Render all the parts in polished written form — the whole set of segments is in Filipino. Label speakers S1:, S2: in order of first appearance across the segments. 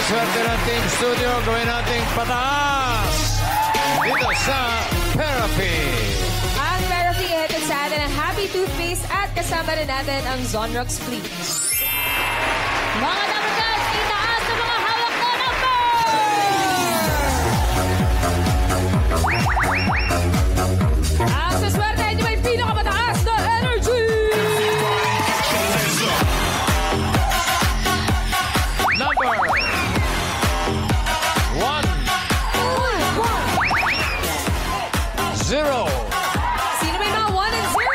S1: swerte ng Team Studio. Gawin nating pataas dito sa Therapy.
S2: Ang Therapy ihatid sa atin ang Happy Toothpaste at kasama na natin ang Zonrox Please.
S3: Mga dapat itaas sa mga hawak na number!
S2: Ang sa swerte ay may pinakamataas na energy!
S1: Number 1 0.
S2: Sino may mga 1 and 0?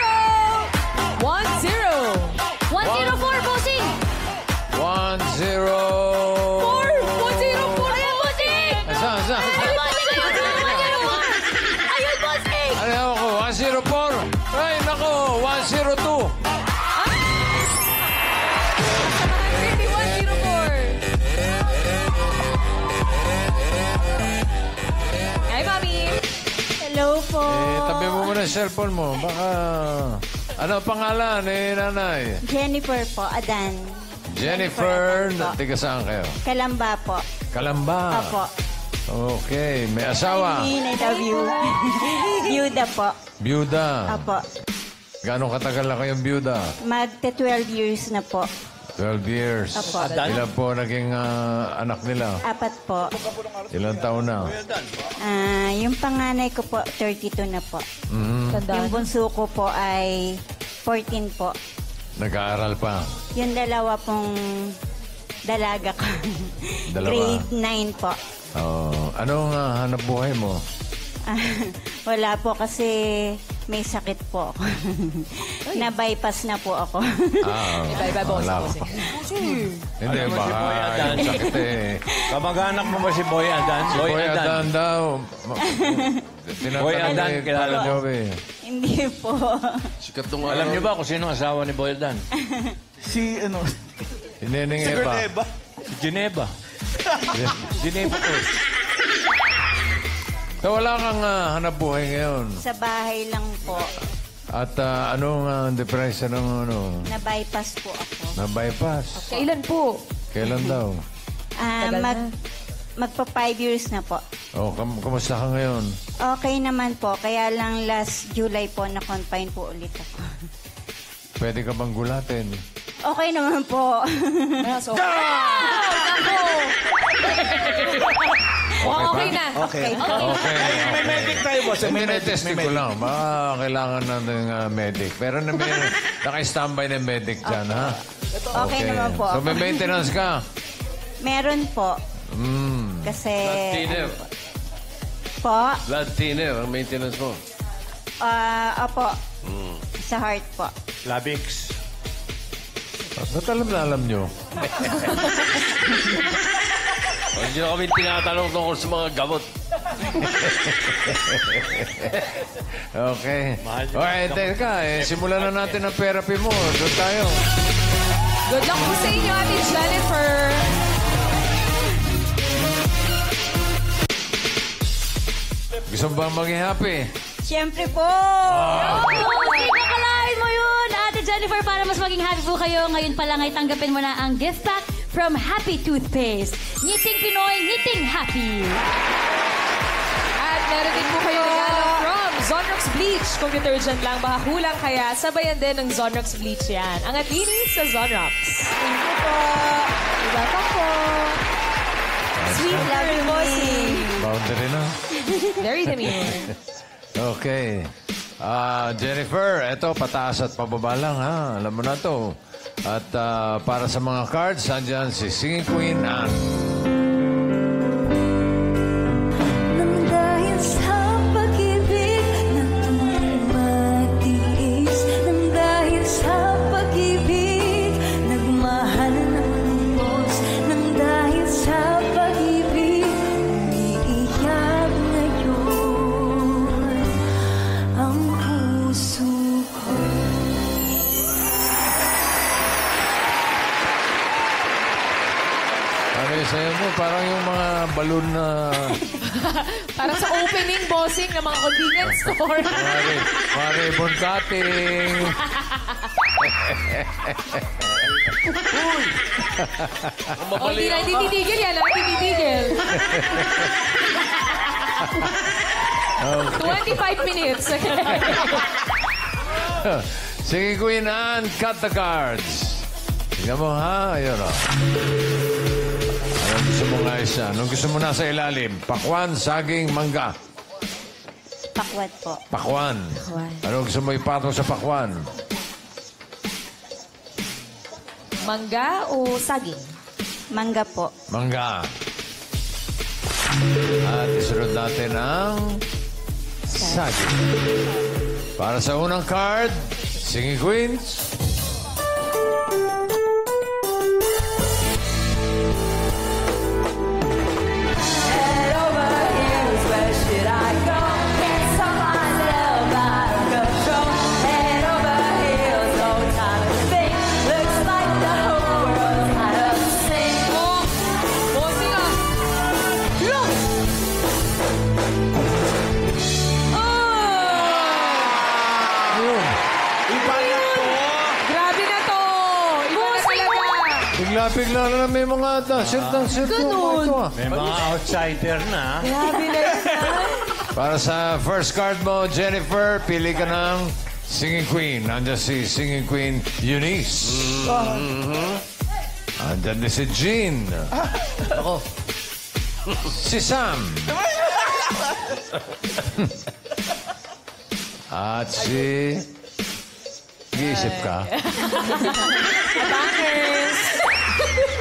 S2: 1-0.
S3: 104, bossing!
S1: 1-0.
S2: 1-0.
S3: Ayan, bossing!
S1: Asa?
S3: Ayun, bossing! Ayun, bossing!
S1: Ano ako? 104. Ay, nako. 102.
S2: 51-04. Hi, Mami.
S3: Hello po.
S1: Tabi mo muna yung cellphone mo. Baka... Ano ang pangalan nanay?
S3: Jennifer po, Adan.
S1: Jennifer.
S3: Adan po.
S1: Tiga saan kayo?
S3: Kalamba po.
S1: Kalamba.
S3: Opo.
S1: Okay. May asawa?
S3: I love you. Byuda po.
S1: Byuda.
S3: Opo.
S1: Gano'ng katagal na kayong byuda?
S3: Magta 12 years na po.
S1: 12 years.
S3: Opo.
S1: Ilan po naging anak nila?
S3: 4 po.
S1: Ilang taon na?
S3: Yung panganay ko po, 32 na po. Yung bunso ko po ay 14 po.
S1: Nag-aaral pa?
S3: Yung dalawa pong dalaga ko.
S1: Dalawa?
S3: Grade 9 po.
S1: Anong hanap buhay mo?
S3: Wala po kasi may sakit po ako. Na-bypass na po ako.
S2: Bye-bye, boss.
S1: Wala ko. Hindi, baka yung sakit eh.
S4: Kamag-anak mo ba si Boy Adan?
S1: Si Boy Adan daw.
S4: Boy Adan, kilala
S1: niyo
S4: mo?
S1: eh.
S3: Hindi po.
S4: Alam niyo ba kung sino ang asawa ni Boy Adan?
S5: Si ano?
S1: Si Neneng Eva.
S4: Si Geneva. Geneva po.
S1: So wala kang hanap buhay ngayon.
S3: Sa bahay lang po.
S1: At anong depression ng ano?
S3: Na-bypass po ako.
S1: Na-bypass?
S2: Kailan po?
S1: Kailan daw?
S2: Tagal na.
S3: Magpa 5 years na po.
S1: Kumusta ka ngayon?
S3: Okay naman po. Kaya lang last July po na-confine po ulit ako.
S1: Pwede ka bang gulatin?
S3: Okay naman po.
S2: Okay na.
S5: Okay.
S1: Okay.
S4: May medic tayo, boss.
S1: Hindi
S4: May medic.
S1: na-testing ko lang. Baka kailangan natin ng medic. Pero naka-standby na medic dyan, ha?
S3: Okay naman po.
S1: So may maintenance ka?
S3: Meron po. Kasi...
S6: Thinner.
S3: Po.
S6: Blood thinner ang maintenance mo.
S3: Opo. Sa heart po.
S4: Labix.
S1: Ba't alam nyo?
S6: Hindi na kami tinatanong tungkol sa mga gamot.
S1: Okay. Okay, teka. Simulan na natin ang therapy mo. Doon tayo.
S2: Good luck po sa inyo, Ate Jennifer.
S1: Gusto mo bang maging happy?
S3: Siyempre po.
S7: Ikakalain mo yun, Ate Jennifer, para mas maging happy po kayo. Ngayon pa lang ay tanggapin mo na ang gift pack from Happy Toothpaste. Ngiting Pinoy, ngiting happy.
S2: At meron din po kayo regalo from Zonrox Bleach. Kung detergent lang, baka kulang, kaya sabayan din ng Zonrox Bleach yan. Ang atini sa Zonrox.
S3: Thank you po.
S2: Welcome po.
S3: Sweet love you, bossing.
S1: Boundary na.
S2: Very demure.
S1: Okay. Jennifer, eto, pataas at pababa lang, ha? Alam mo na to. At para sa mga cards, andyan si Singing Queen Anne.
S8: Nang dahil sa pag-ibig na tumatiis, nang dahil sa pag-ibig nagmahal ng lubos, nang dahil sa pag-ibig umiiyak ngayon ang puso ko.
S1: Sa'yo mo, parang yung mga balloon na...
S2: Parang sa opening bossing ng mga convenience store.
S1: Mga ribbon cutting.
S2: Hindi na, hindi titigil yan. Hindi titigil. 25 minutes.
S1: Sige, Queen Anne, cut the cards. Tingnan mo, ha? Ayun, o. Anong gusto mo nga isa? Anong gusto mo nasa ilalim? Pakwan, saging, mangga.
S3: Pakwat po.
S1: Pakwan. Anong gusto mo ipatong sa pakwan?
S2: Mangga o saging?
S3: Mangga po.
S1: Mangga. At isunod natin ang saging. Para sa unang card, Singing Queens.
S8: Head over heels, where should I go? Can't stop myself out of control. Head over heels, no time to think. Looks like the whole world's out of sync.
S2: Bossing ah. Look! Grabe na to! Iba na talaga!
S1: Bigla-bigla na lang may mga dasir-dasir
S2: Ganun.
S1: ito.
S4: May mga outsider na.
S2: Grabe na yan.
S1: Para sa first card mo, Jennifer, pili ka ng Singing Queen. Nandiyan si Singing Queen Eunice. Nandiyan din si Jean. Ako. Si Sam. At si... Nag-iisip ka?
S2: Bangers!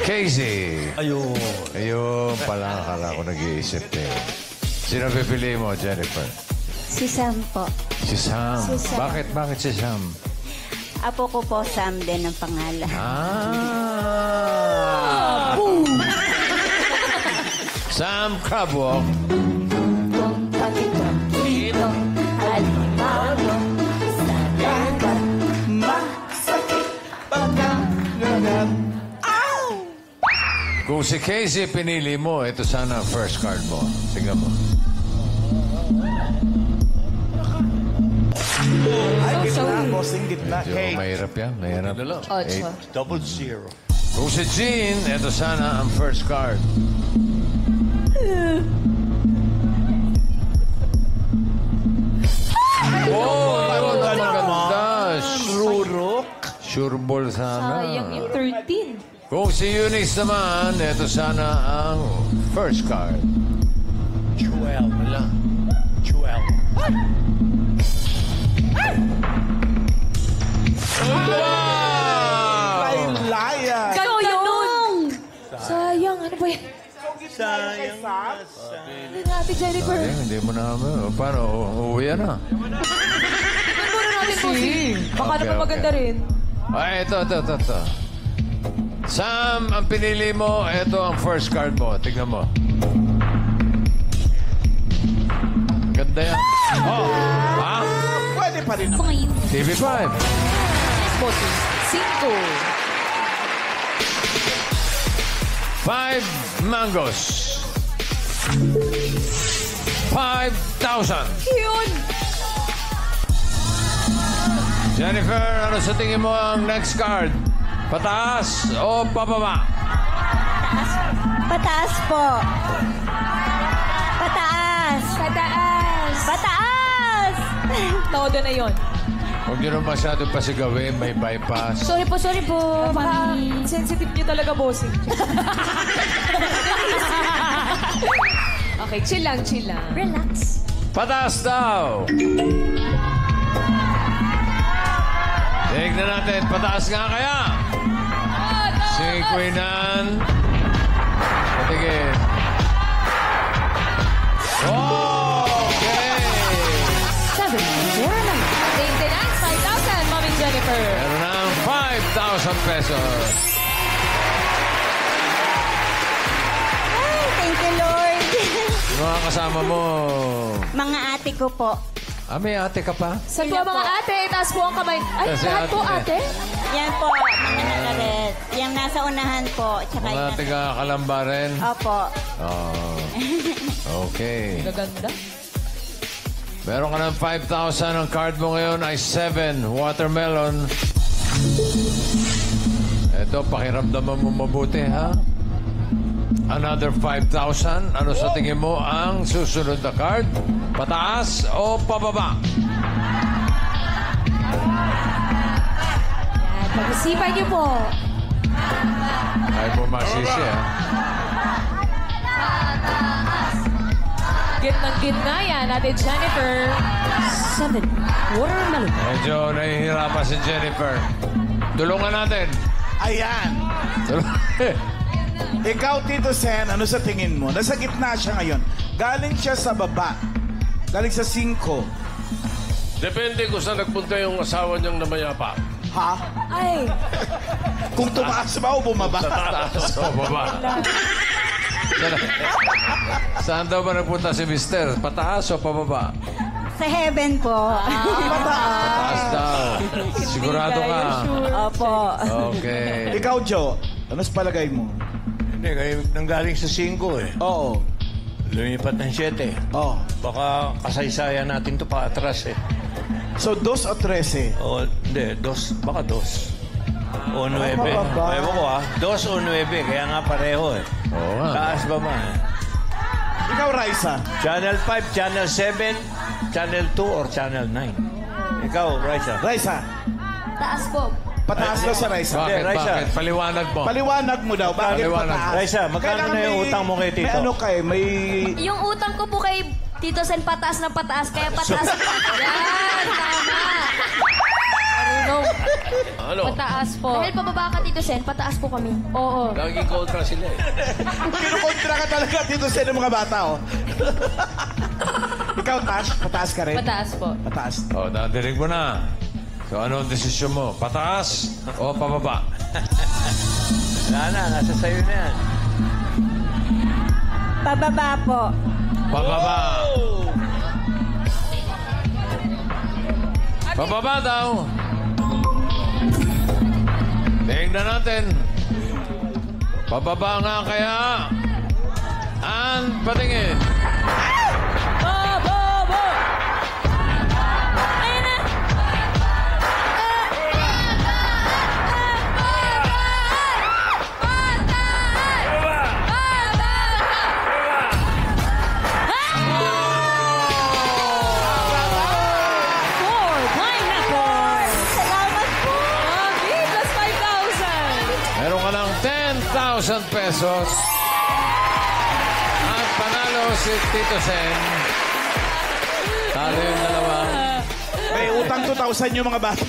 S1: Casey.
S4: Ayun.
S1: Ayun pala, akala ko nag-iisip eh. Sino pipili mo, Jennifer?
S3: Si Sam po.
S1: Si Sam.
S3: Si Sam.
S1: Bakit si Sam?
S3: Apo ko po, Sam din ang pangalan.
S1: Ah! Sam Crabwalk. Kung si Casey pinili mo, ito sana ang first card mo. Tingnan mo.
S4: Gitna.
S1: Medyo mahirap yan. Mahirap.
S2: 8.
S4: 00.
S1: Kung si Jean, ito sana ang first card. Oh, maganda. Sureball sana.
S2: Sayang yung 13.
S1: Kung si Eunice naman, ito sana ang first card.
S4: 12. Wala. 12.
S1: Wow!
S2: Ganun! Sayang, ano ba yan?
S4: Sayang.
S2: Ano natin, Jennifer?
S1: Ay, hindi mo na. Paano? Uuwi na.
S2: Ano natin po si? Baka
S1: Okay,
S2: naman maganda
S1: okay.
S2: rin.
S1: Ay, ito. Sam, ang pinili mo, ito ang first card mo. Tignan mo. Ganda yan. Oh, ha?
S4: Pwede pa rin.
S1: TV5.
S2: Bossing.
S1: 5 mangoes. 5,000.
S2: Yun!
S1: Jennifer, ano sa tingin mo ang next card? Pataas o pababa?
S3: Pataas po. Pataas.
S2: Pataas!
S3: Pataas!
S2: Todo na yun.
S1: Huwag nyo na masyado pasigawin, may bypass.
S7: Sorry po,
S2: Baka
S7: mami.
S2: sensitive niyo talaga, bossing. Okay, chill lang.
S7: Relax.
S1: Pataas daw! Tignan natin, pataas nga kaya? Si Queen Anne. Patigin. Okay!
S7: 7.
S2: Maintenance, 5,000, Mami Jennifer.
S1: Meron ng 5,000 pesos.
S3: Ay, thank you, Lord.
S1: Yung mga kasama mo.
S3: Mga ate ko po.
S1: May ate ka pa?
S2: Sa po mga ate, taas po ang kamay. Ay,
S1: Kasi
S2: lahat po
S1: ate.
S2: ate?
S3: Yan po, mga nakaret. Yung nasa unahan po. Tsaka
S1: Mga
S3: yung nasa...
S1: taga-Kalamba rin?
S3: Opo.
S1: Oh. Okay.
S2: Gaganda.
S1: Meron ka ng 5,000. Ang card mo ngayon ay 7 watermelon. Ito, pakiramdaman mo mabuti, ha? Another 5,000. Ano sa tingin mo ang susunod na card? Pataas o pababa?
S2: Yan, pag-isipan niyo po.
S1: Ay mo masisi, ha?
S2: Gitnang-gitna yan, Ate Jennifer.
S7: 7. Watermelon.
S1: Medyo nahihirapan si Jennifer. Tulungan natin.
S4: Ayan. Ikaw, Tito Sen, ano sa tingin mo? Nasa gitna siya ngayon. Galing siya sa baba. Galing sa 5.
S6: Depende kung saan nagpunta yung asawa niyang namayapa.
S4: Ha?
S2: Ay,
S4: Kung tumaas ba o bumaba?
S1: Taas o baba? Saan daw ba nagpunta si Mister? Pataas o pababa?
S3: Sa heaven po.
S1: Pataas daw. Sigurado ka.
S3: Opo.
S1: Okay.
S4: Ikaw, Joe, ano sa palagay mo?
S5: Hindi, kayo nanggaling sa 5 eh.
S4: Oo.
S5: Lumipat ng 7.
S4: Oh.
S5: Baka kasaysayan natin to pa atras eh.
S4: So, 2 o 13?
S5: O, hindi, 2, baka 2. O 9.
S4: Mababa.
S5: Ewan ko 2 o 9, kaya nga pareho eh.
S1: Oo nga.
S5: Taas ba man eh?
S4: Ikaw, Raisa.
S5: Channel 5, Channel 7, Channel 2, or Channel 9? Ikaw, Raisa.
S4: Raisa.
S8: Taas po.
S4: Pataas daw sa Raisa.
S1: Bakit?
S5: Raisa.
S1: Bakit? Paliwanag mo.
S4: Paliwanag mo daw. Bakit
S1: Paliwanag.
S4: pataas?
S5: Raisa, magkano
S4: Kailangan
S5: na yung
S4: may-
S5: utang mo kay Tito?
S4: May ano kay, may...
S8: Yung utang ko po kay Tito Sen pataas na pataas, kaya pataas na pataas. Yan, tama.
S2: marunong.
S6: Ano?
S2: Pataas po.
S8: Dahil pababa ka, Tito Sen, pataas po kami.
S2: Oo.
S6: Laging kontra sila eh.
S4: Kinukontra ka talaga dito sa ng mga bata, oh. Ikaw, Tash, pataas ka rin?
S2: Pataas po.
S4: Pataas.
S1: O, nadinig mo na. So, ano ang desisyon mo? Pataas o pababa?
S5: Wala na, nasa sayo na yan.
S3: Pababa po.
S1: Pababa. Pababa daw. Tingnan natin. Pababa nga kaya. And patingin.
S2: Pababa!
S8: Ayun na!
S7: Four pineapple.
S3: Salamat po.
S2: Okay, plus 5,000.
S1: Meron ka ng 10,000 pesos. At panalo si Tito Sen. Talo yung dalawa.
S4: May utang 2,000 yung mga bata.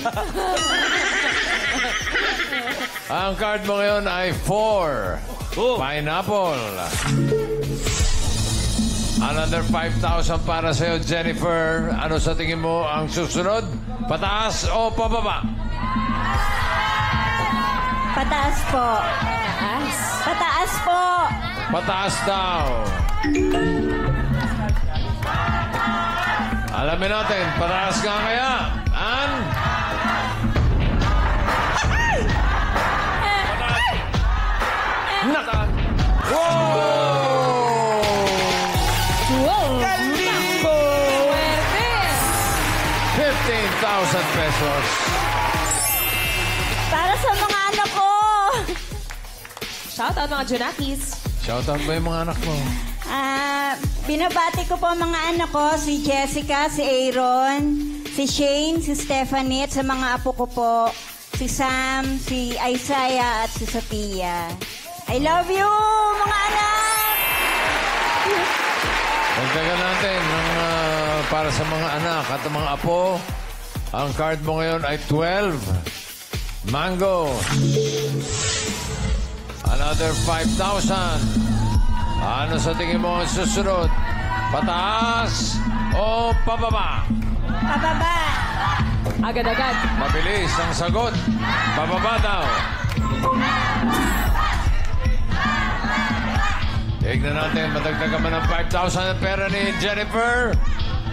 S1: Ang card mo ngayon ay 4. Pineapple. Another 5,000 para sa'yo, Jennifer. Ano sa tingin mo ang susunod? Pataas o pababa?
S3: Pataas po. Pataas po.
S1: Pataas daw. Alamin natin, pataas nga kaya? And... Naka! Wow!
S2: Swerte!
S1: 15,000 pesos.
S3: Para sa mga anak ko.
S2: Shout out mga Junakis.
S1: Shoutout ba yung mga anak mo?
S3: Binabati ko po ang mga anak ko, si Jessica, si Aaron, si Shane, si Stephanie, at sa mga apo ko po, si Sam, si Isaiah, at si Sophia. I love you, mga anak!
S1: Dagdagan natin ng, para sa mga anak at mga apo. Ang card mo ngayon ay 12. Mango. Another 5,000. Ano sa tingin mo ang susunod? Pataas o pababa?
S3: Pababa.
S2: Agad-agad.
S1: Mabilis ang sagot. Pababa daw. Tignan natin, madagdagan man ng 5,000 ang pera ni Jennifer.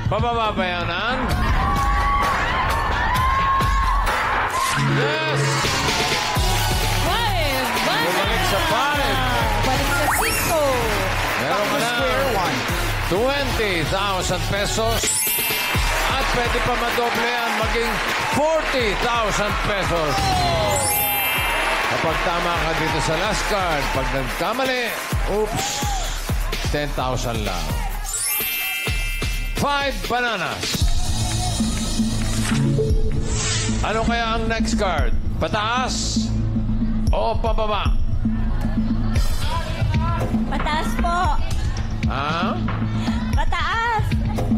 S1: Pababa ba yan, Ann? Yes!
S2: 5!
S1: Bumalik sa 5.
S2: Balik sa 5.
S1: Meron ka na
S4: Square one.
S1: 20,000 pesos. At pwede pa madoble yan, maging 40,000 pesos. Kapag tama ka dito sa last card, pag nagkamali, oops, 10,000 lang. 5 bananas. Ano kaya ang next card? Pataas o pababa?
S3: Pataas po.
S1: Ha?
S3: Pataas.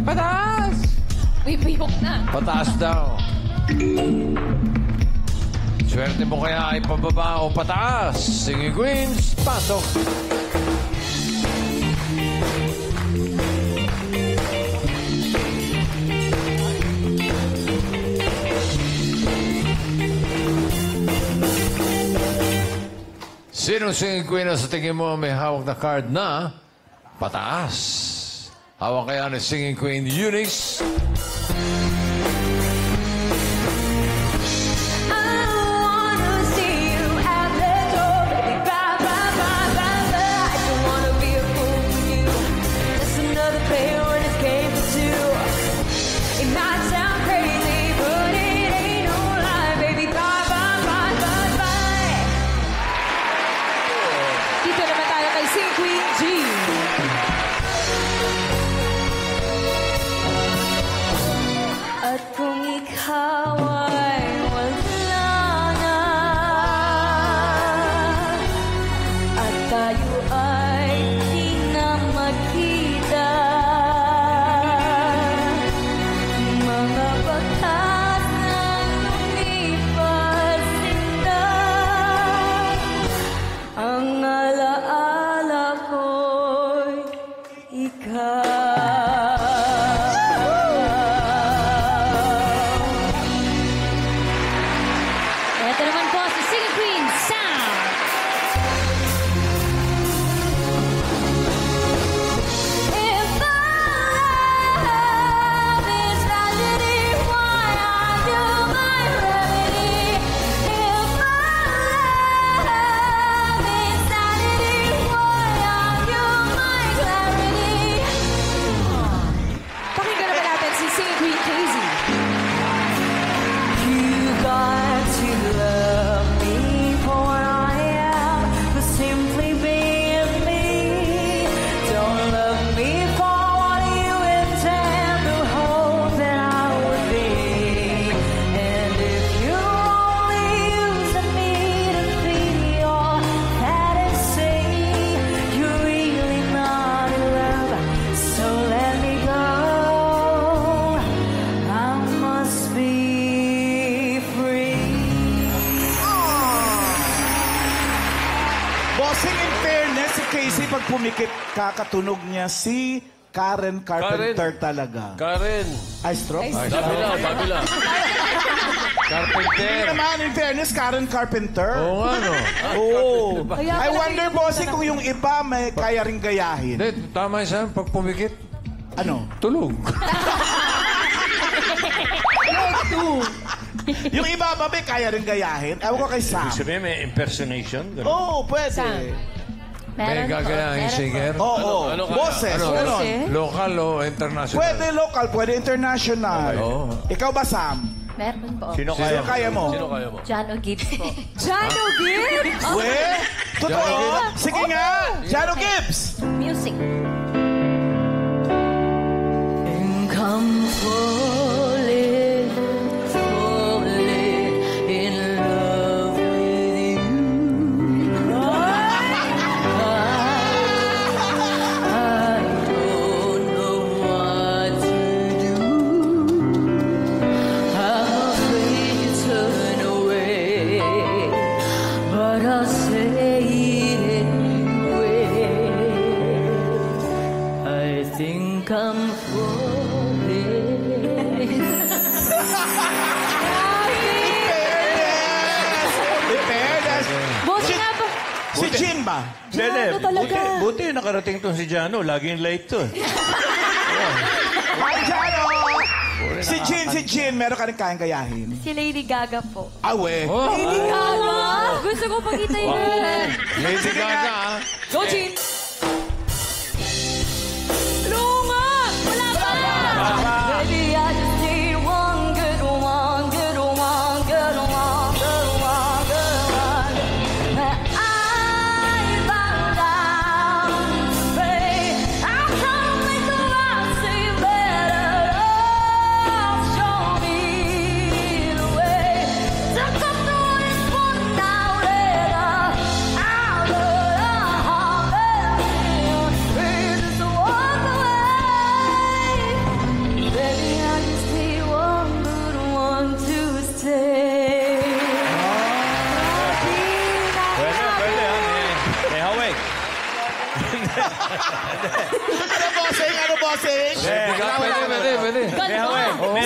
S1: Pataas!
S2: Uy, buyok na.
S1: Pataas daw. Swerte mo kaya ay pababa o pataas? Singing Queens, pasok. Sino singing queen na sa tingin mo may hawak na card na pataas? Hawak kaya ni singing queen Eunice?
S2: Dito naman tayo kay Sing Queen G.
S8: At kung ikaw ay wala na, at tayo ay di na magkita, mga batas ng lumipas sinta, ang alaala ko'y ikaw.
S7: Ito naman po si Singing Queen, Sam.
S8: If our love is tragedy, why are you my remedy? If our love is tragedy, why are you my clarity?
S2: Pakinggan naman natin si Sing Queen Casey.
S8: You got to love me for I am, for simply being me. Don't love me for what you intend to hope that I would be. And if you only use me to feed your fantasy, you're really not in love. So let me go. I must be free.
S4: Bossing, in fairness, si Casey, pag pumikit, kakatunog niya si Karen Carpenter talaga.
S6: Karen.
S4: Ay, stroke?
S6: Sabi lang, sabi lang.
S4: Hindi
S1: Carpenter.
S4: naman, in fairness, Karen Carpenter.
S1: Oo nga, no?
S4: Oo.
S2: Kaya
S4: I
S2: pala
S4: wonder,
S2: kayo-
S4: bossing, kung yung iba may kaya ring gayahin.
S1: Hindi, tama siya. Pag pumikit,
S4: Ano?
S1: tulog.
S4: Yung iba ba may kaya ring gayahin? Ewan ko kay Sam.
S5: Ibig sabihin, may impersonation? Ganun.
S4: Oo, pwede.
S2: Sam.
S1: May gagayang singer.
S4: Oo,
S6: Ano kaya?
S4: boses.
S1: Ano?
S4: Ganon.
S1: Local o international?
S4: Pwede local, pwede international.
S1: Oo.
S4: Ikaw ba, Sam?
S7: Meron po.
S5: Sino
S4: Sino
S5: kaya?
S4: kaya mo?
S6: Sino kaya mo?
S7: Jano Gibbs po.
S2: Jano Gibbs!
S4: We? Totoo?
S1: Jano Gibbs.
S4: Sige nga. Jano Gibbs.
S7: Music.
S8: And come falling, falling in love with you. I don't know what to do. I'm afraid to turn away, but I'll say it anyway. I think I'm falling.
S4: In fairness.
S2: Bossing nga ba?
S4: Si Jin ba?
S5: Hindi,
S2: Jano talaga.
S5: buti nakarating tong si Jano. Laging late to.
S4: Hi, Jano! Si Jin, meron ka rin kayang gayahin.
S7: Si Lady Gaga po.
S4: Awe.
S1: Oh,
S7: Gusto ko pakita yun.
S1: Lady Gaga, ah.
S2: Go, Jean!
S8: Lunga! Wala pa! Baby, I just need
S4: Ano, bossing? Ano, bossing?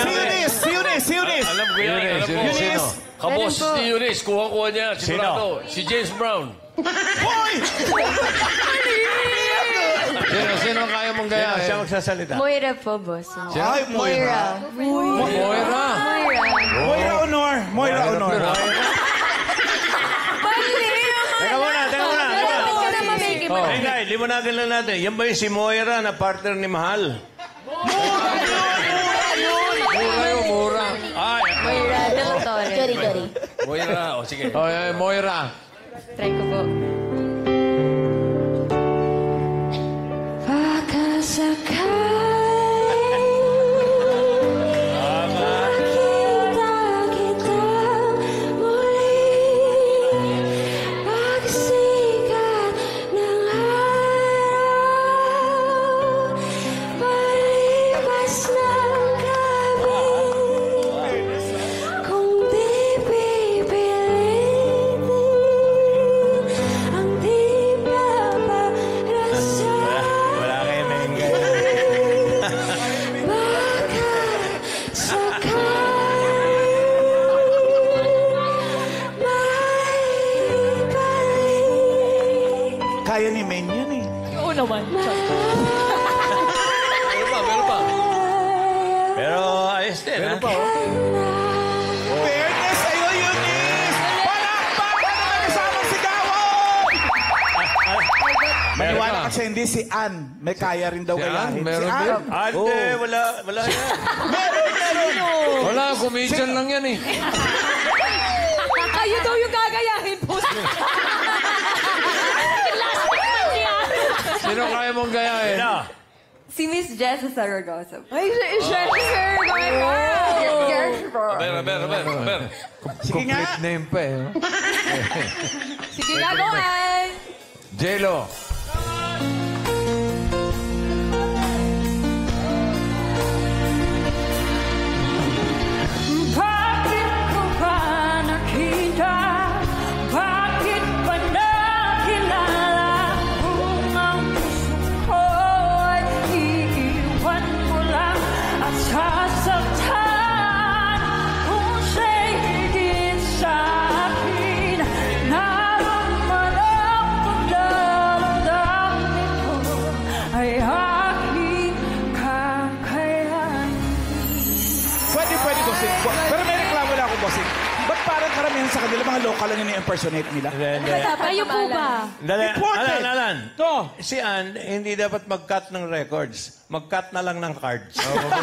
S1: Pwede.
S4: Si Eunice.
S6: Alam ko yan. Alam ko.
S4: Eunice.
S6: Sino? Kabos ni Eunice. Kuha niya. Sigurado. Si James Brown.
S4: Hoy!
S1: Sino ang kaya mong gaya?
S5: Siya magsasalita.
S8: Moira po, boss.
S4: Ay, Moira.
S1: Moira.
S4: Moira Honor. Moira Honor.
S5: Teka muna.
S2: Oh.
S5: Hey guys, liwanagin lang natin. Yan ba yung si Moira na partner ni Mahal?
S1: Mura.
S6: Ay.
S8: Moira de la Torre. Jori.
S6: Moira. O, sige.
S1: Moira.
S8: Try ko po. Baka sakali makita kita muli pagsikat ng araw palipas ng gabi kung di pipilitin ang di maparasa.
S5: Wala kayo mengay.
S8: Baka sakali maibalik.
S4: Kaya ni Men yan eh.
S2: Oo naman.
S6: Meron pa.
S5: Pero ayos din, ha?
S4: Fairness sa'yo, Eunice! Palakpakan na may kasamang sigawan! Maniwala ka sa hindi, si Ann. May kaya rin daw
S1: Si Ann,
S4: gayahin.
S1: meron
S4: Si
S1: din.
S4: Ann.
S5: Ante, wala yan.
S1: Wala, comedian lang yan eh.
S2: Kayo daw yung gagayahin po.
S1: Sino kaya mong gayahin?
S5: Sino?
S8: Si Miss Jessa Saragosa.
S2: Ay, sir,
S6: Aber.
S4: Sige nga.
S1: Complete name pa eh.
S2: Sige nga, go, Ann.
S1: J-Lo.
S8: Bakit ko ba nakita? Bakit ba nakilala? Kung ang puso ko'y iiwan mo lang at sasaktan kung siya'y higit sa akin. Naman ang pagdaramdamin ko ay aking kakayanin.
S4: Pwede, bossing. Pero may reklamo lang ako, bossing. Ba't parang karamihan sa kanila, mga local lang yun i-impersonate nila?
S5: Hindi.
S8: Kayo po ba?
S4: Important.
S5: Alan.
S4: To.
S5: Si Ann, hindi dapat mag-cut ng records. Mag-cut na lang ng cards.
S4: Dapat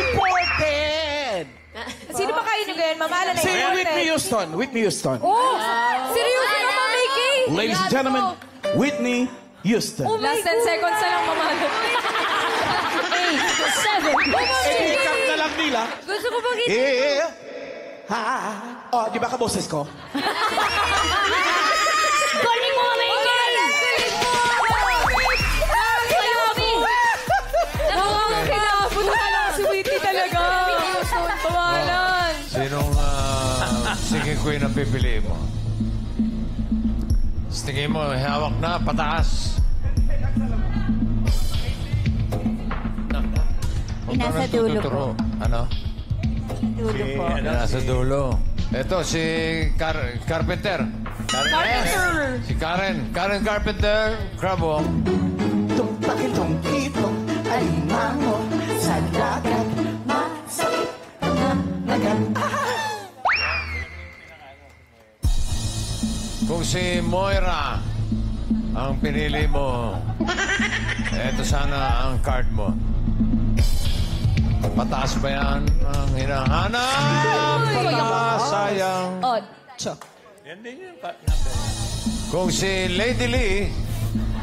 S4: important!
S2: Sino ba kayo nyo ganyan? Mamala na
S4: Si
S2: yun.
S4: Whitney Houston. Whitney Houston.
S2: Oh! Seryoso ka ba, Mickey?
S4: Ladies and gentlemen, Whitney Houston.
S2: Last 10 seconds na lang mamala. 8, 7.
S4: I-cut na lang nila.
S8: Gusto ko bang
S4: Oh, di ba ka boses ko?
S7: Galing mo, Mickey!
S2: Kinabot na lang si Whitney talaga. Pamahalan.
S1: Sinong singing queen ang pipiliin mo? Sa tingin mo, hawak na, pataas.
S3: Nasa dulo po.
S1: Ano?
S3: Dulo po.
S1: Nasa dulo. Ito, si Carpenter.
S2: Carpenter.
S1: Si Karen. Karen Carpenter. Crabo.
S4: Tumpakitong kitong alimango sa dagat. Masakit na nagan.
S1: Kung si Moira ang pinili mo, eto sana ang card mo. Pataas ba yan ang hinahanap? Pataas, sayang.
S2: Ocho.
S5: Yan din yung cut number.
S1: Kung si Lady Lee,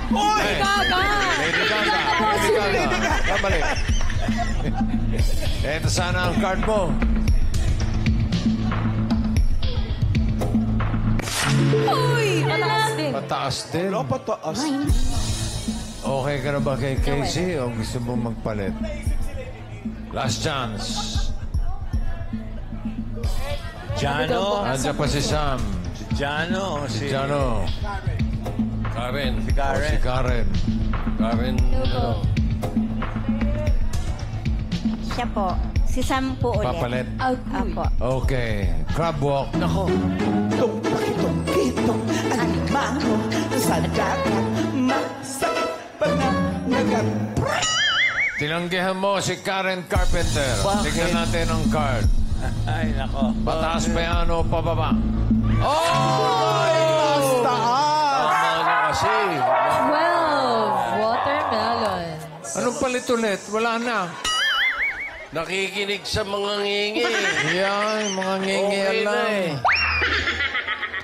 S4: Uy!
S2: Gaga.
S1: Lady Gaga. Kabalik. Eto sana ang card mo.
S2: Uy! Pataas din.
S1: Pataas din.
S4: Wala pa taas.
S1: Okay ka na ba kay Casey o gusto mo magpalit? Last chance.
S5: Jano.
S1: Andiyan pa si Sam.
S5: Si Jano.
S1: Si Jano.
S6: Karen.
S5: Si Karen.
S1: Si Karen.
S6: Karen, ano?
S3: Siya po. Si Sam po ulit.
S1: Papalit.
S3: Apo.
S1: Okay. Crab walk.
S6: Nako.
S4: Itong pakitong kitong animano sa dagat. Masakit pag nagat.
S1: Tinanggihan mo si Karen Carpenter.
S5: Bakit?
S1: Tignan natin ang card.
S5: Ay, nako.
S1: Pataas ba yan o pababa?
S4: Taas!
S6: Tama na kasi.
S2: 12 watermelons.
S1: Anong palit ulit? Wala na.
S6: Nakikinig sa mga ngingi.
S1: Yan, mga ngingi
S6: Okay na
S1: lang.
S6: eh.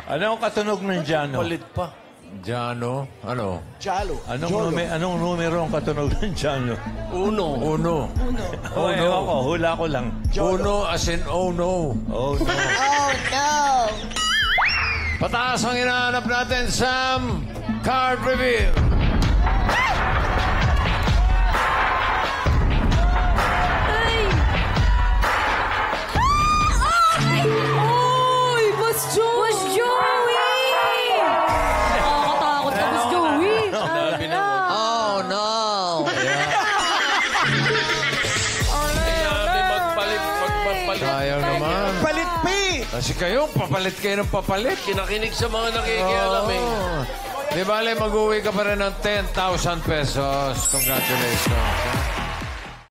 S5: Ano ang katunog ng Jano?
S6: Palit pa.
S1: Jano, ano?
S4: Jalo.
S5: Anong numero ang katunog ng Jano?
S6: Uno.
S1: Uno.
S5: Oh, ewan ko. Hula ko lang.
S1: Uno as in oh no.
S5: Oh, no.
S3: Oh, no.
S1: Pataas ang hinahanap natin, Sam. Card reveal.
S2: Uy, Boss Joey!
S7: Boss Joey! Nakakatakot ka, Boss Joey.
S6: Sabi na mo.
S1: Oh no.
S6: Sinabi magpalit.
S1: Sayang naman.
S4: Palit P!
S1: Kasi kayo, papalit kayo ng papalit.
S6: Kinakinig sa mga nakikialam eh.
S1: Oh. Di bale, mag-uwi ka pa rin ng 10,000 pesos. Congratulations.